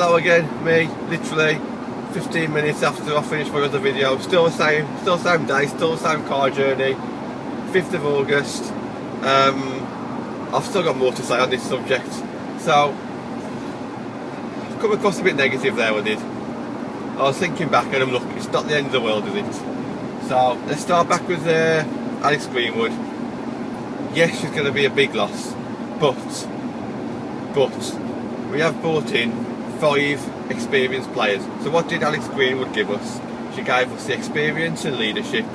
Hello again, me, literally 15 minutes after I finished my other video. Still the same day, still the same car journey. 5th of August. I've still got more to say on this subject. So, I've come across a bit negative there, I did. I was thinking back and I'm looking, it's not the end of the world, is it? So, let's start back with Alex Greenwood. Yes, she's going to be a big loss, but we have brought in 5 experienced players. So what did Alex Greenwood give us? She gave us the experience and leadership,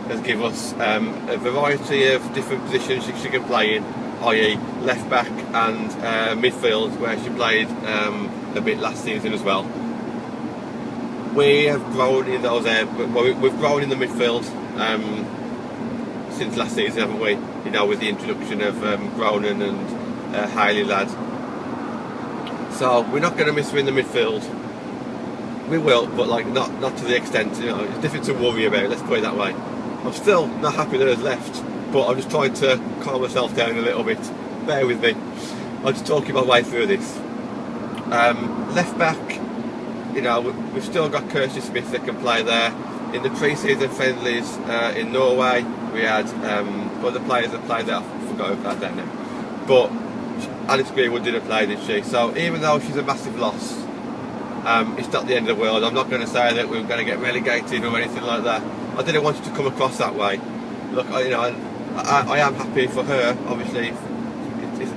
has given us a variety of different positions she can play in, i.e. left back and midfield, where she played a bit last season as well. We have grown in those areas. We've grown in the midfield since last season, haven't we? You know, with the introduction of Groningen and Hayley Ladd. So we're not going to miss her in the midfield. We will, but like not to the extent, you know, it's different to worry about, let's put it that way. I'm still not happy that it's left, but I'm just trying to calm myself down a little bit. Bear with me. I'm just talking my way through this. Left back, you know, we've still got Kirsty Smith that can play there. In the pre-season friendlies in Norway, we had other players that played there. I forgot about that now. But Alex Greenwood didn't play, did she? So even though she's a massive loss, it's not the end of the world. I'm not going to say that we're going to get relegated or anything like that. I didn't want it to come across that way. Look, I am happy for her. Obviously,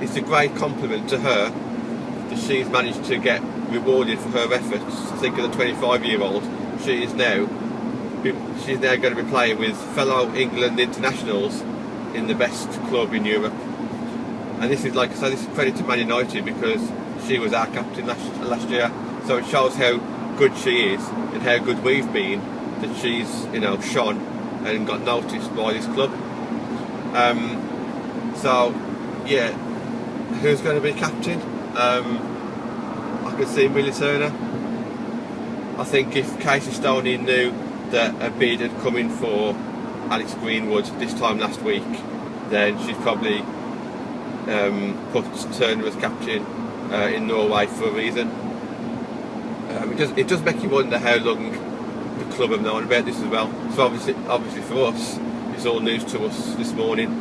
it's a great compliment to her that she's managed to get rewarded for her efforts. I think of the 25-year-old, she's now going to be playing with fellow England internationals in the best club in Europe. And this is, like I said, this is credit to Man United because she was our captain last year. So it shows how good she is and how good we've been that she's, you know, shone and got noticed by this club. So yeah, who's going to be captain? I could see Millie Turner. I think if Casey Stoney knew that a bid had come in for Alex Greenwood this time last week, then she'd probably put Turner as captain in Norway for a reason. It does make you wonder how long the club have known about this as well. So obviously for us, it's all news to us this morning.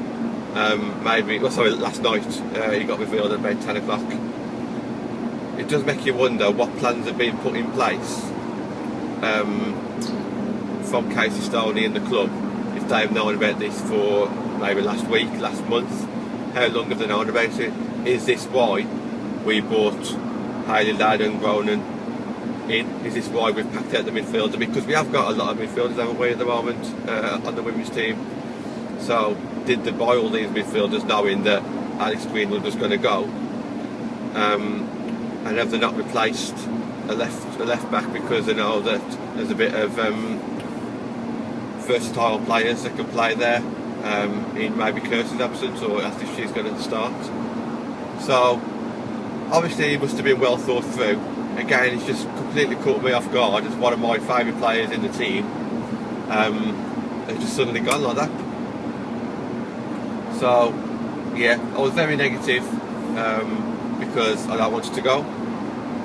Last night it got revealed at about 10 o'clock. It does make you wonder what plans have been put in place from Casey Stoney and the club, if they've known about this for maybe last week, last month. How long have they known about it? Is this why we bought Hayley Ladd and Groningen in? Is this why we've packed out the midfielder? Because we have got a lot of midfielders, haven't we, at the moment on the women's team. So did they buy all these midfielders knowing that Alex Greenwood was going to go? And have they not replaced a left back because they know that there's a bit of versatile players that can play there in maybe Kirsty's absence, or as if she's going to start? So obviously it must have been well thought through. Again, it's just completely caught me off guard as one of my favourite players in the team has just suddenly gone like that. So yeah, I was very negative because I don't want it to go,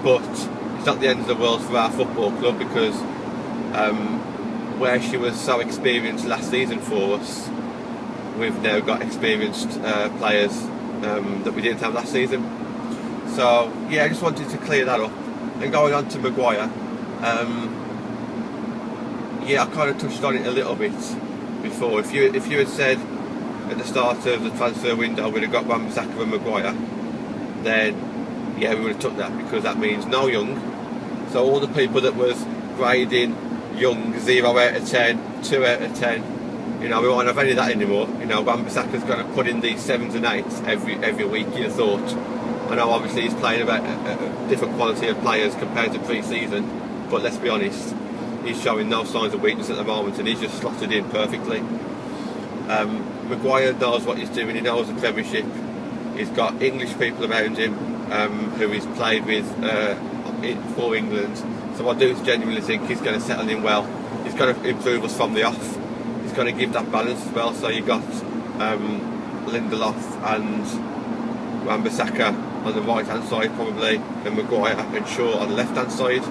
but it's not the end of the world for our football club because where she was so experienced last season for us, we've now got experienced players that we didn't have last season. So yeah, I just wanted to clear that up. And going on to Maguire, yeah, I kind of touched on it a little bit before. If you had said at the start of the transfer window we'd have got Wan-Bissaka and Maguire, then yeah, we would have took that because that means no Young. So all the people that was grading Young 0 out of 10, 2 out of 10, you know, we won't have any of that anymore. You know, Wan-Bissaka's going to put in these 7s and 8s every week, you'd have thought. I know obviously he's playing about a different quality of players compared to pre-season, but let's be honest, he's showing no signs of weakness at the moment and he's just slotted in perfectly. Maguire knows what he's doing, he knows the Premiership, he's got English people around him who he's played with for England, so I do genuinely think he's going to settle in well. He's going to improve us from the off, he's going to give that balance as well. So you've got Lindelof and Wan-Bissaka on the right hand side probably, and Maguire and Shaw on the left hand side.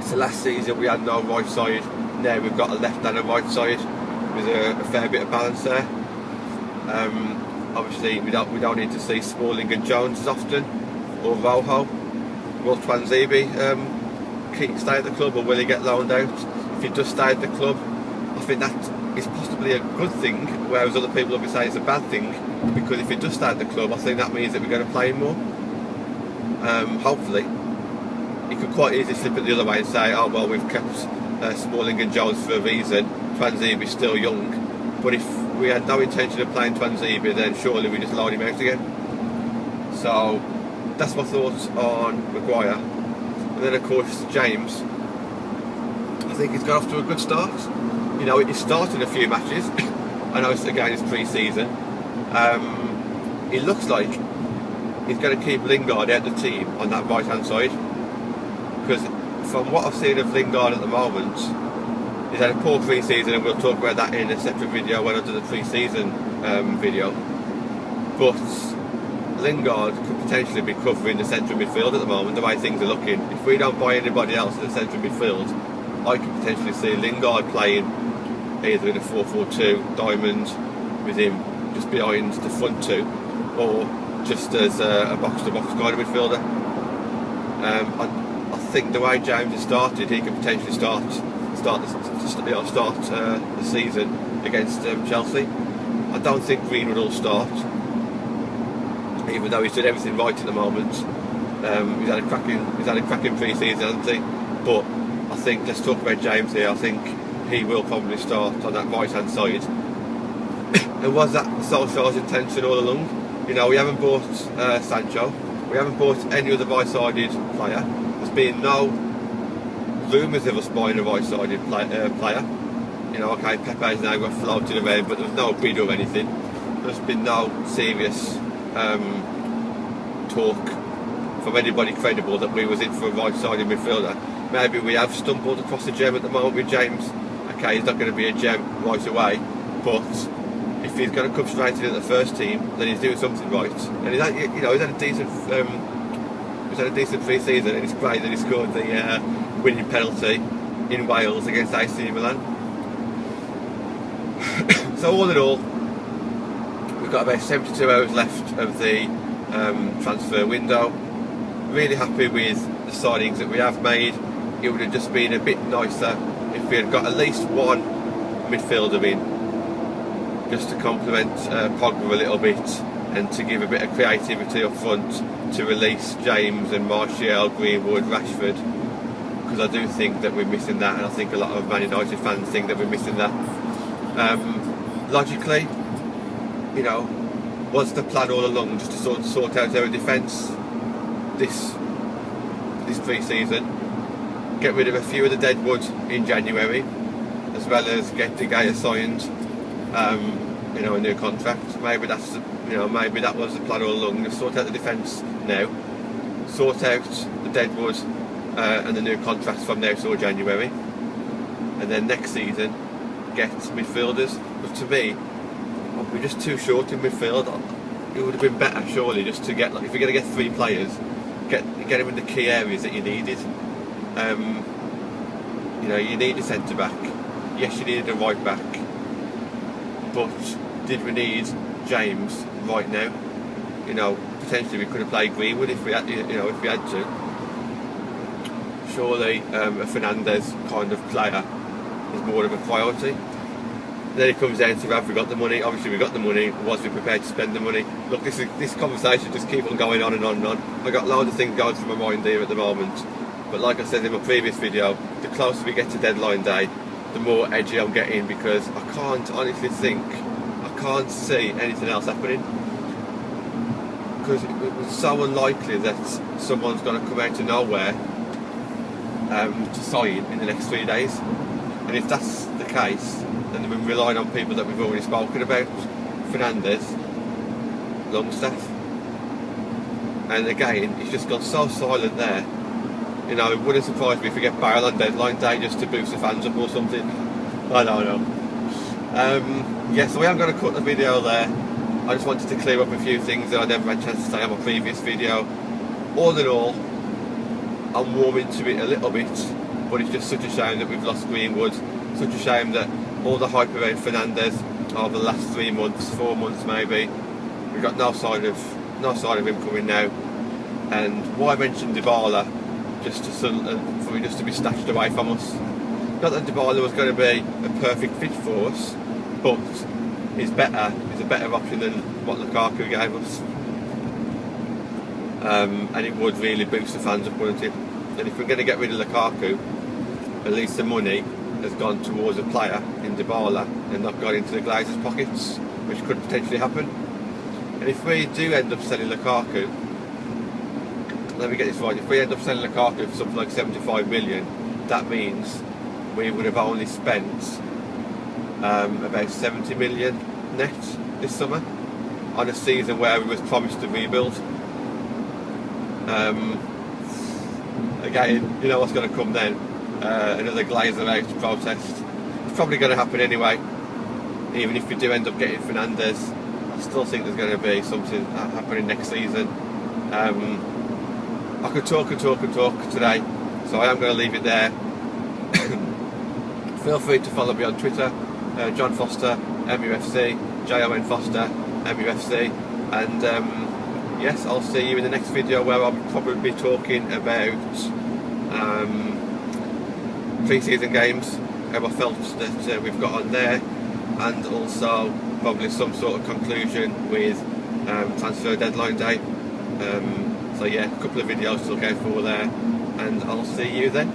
So last season we had no right side, now we've got a left and a right side with a fair bit of balance there. Obviously we don't need to see Smalling and Jones as often, or Rojo. Will Twanzebe stay at the club, or will he get loaned out? If he does stay at the club, I think that is possibly a good thing, whereas other people will be saying it's a bad thing, because if he does stay at the club, I think that means that we're going to play him more. Hopefully. He could quite easily flip it the other way and say, oh well, we've kept Smalling and Jones for a reason, Twanzebe's still young, but if we had no intention of playing Twanzebe, then surely we just load him out again. So that's my thoughts on Maguire. And then of course James, I think he's got off to a good start. You know, he's started a few matches. I know it's pre-season. It looks like he's going to keep Lingard out of the team on that right hand side, because from what I've seen of Lingard at the moment, he's had a poor pre-season, and we'll talk about that in a separate video when I do the pre-season video. But Lingard could potentially be covering the central midfield at the moment, the way things are looking. If we don't buy anybody else in the central midfield, I could potentially see Lingard playing either in a 4-4-2 diamond with him just behind the front two, or just as a box-to-box kind of midfielder. I think the way James has started, he could potentially start the season against Chelsea. I don't think Greenwood will start, even though he's done everything right at the moment. He's had a cracking pre-season, hasn't he? But I think, let's talk about James here. I think he will probably start on that right hand side. And was that Solskjaer's intention all along? You know, we haven't bought Sancho, we haven't bought any other right-sided player. There's been no rumours of us buying a right-sided player. You know, okay, Pepe's now got floated around, but there's no bid or anything. There's been no serious talk from anybody credible that we was in for a right-sided midfielder. Maybe we have stumbled across a gem at the moment with James. Okay, he's not going to be a gem right away, but if he's going to come straight in at the first team, then he's doing something right. And he's had, you know, he's had a decent pre-season, and it's great that he scored the winning penalty in Wales against AC Milan. So all in all, we've got about 72 hours left of the transfer window. Really happy with the signings that we have made. It would have just been a bit nicer if we had got at least one midfielder in, just to complement Pogba a little bit, and to give a bit of creativity up front to release James and Martial, Greenwood, Rashford, because I do think that we're missing that, and I think a lot of Man United fans think that we're missing that. Logically, you know, was the plan all along just to sort out our defence this pre-season, get rid of a few of the deadwood in January, as well as get De Gea signed, you know, a new contract. Maybe that's, you know, maybe that was the plan all along. Just sort out the defence now, sort out the deadwood and the new contracts from now till January, and then next season get midfielders. But to me, we're just too short in midfield. It would have been better, surely, just to get, like, if you're going to get 3 players, get them in the key areas that you needed. You know, you need a centre back. Yes, you needed a right back, but did we need James right now? You know, potentially we could have played Greenwood if we had, you know, if we had to. Surely a Fernandes kind of player is more of a priority. Then it comes down to, have we got the money? Obviously we got the money. Was we prepared to spend the money? Look, this conversation just keeps on going on and on and on. I got loads of things going through my mind here at the moment, but like I said in my previous video, the closer we get to deadline day, the more edgy I'm getting, because I can't honestly think, I can't see anything else happening, because it was so unlikely that someone's going to come out of nowhere to sign in the next 3 days. And if that's the case, then we're relying on people that we've already spoken about, Fernandes, Longstaff, and again, it's just gone so silent there. You know, it wouldn't surprise me if we get Bale on deadline day just to boost the fans up or something. I don't know. Yeah, so I am going to cut the video there. I just wanted to clear up a few things that I never had a chance to say on my previous video. All in all, I'm warming to it a little bit, but it's just such a shame that we've lost Greenwood. Such a shame that all the hype around Fernandez over the last 3 months, 4 months maybe, we've got no sign of him coming now. And why mention Dybala just to for him just to be snatched away from us? Not that Dybala was going to be a perfect fit for us, but he's a better option than what Lukaku gave us. And it would really boost the fans up, wouldn't it? And if we're going to get rid of Lukaku, at least the money has gone towards a player in Dybala and not gone into the Glazers' pockets, which could potentially happen. And if we do end up selling Lukaku, let me get this right, if we end up selling Lukaku for something like 75 million, that means we would have only spent about 70 million net this summer on a season where we was promised to rebuild. Again, you know what's going to come then, another Glazer out protest. It's probably going to happen anyway. Even if we do end up getting Fernandez, I still think there's going to be something happening next season. I could talk today, so I am going to leave it there. Feel free to follow me on Twitter, John Foster, MUFC, JON Foster, MUFC, and yes, I'll see you in the next video where I'll probably be talking about pre-season games, how I felt that we've got on there, and also probably some sort of conclusion with transfer deadline day. So yeah, a couple of videos to look out for there, and I'll see you then.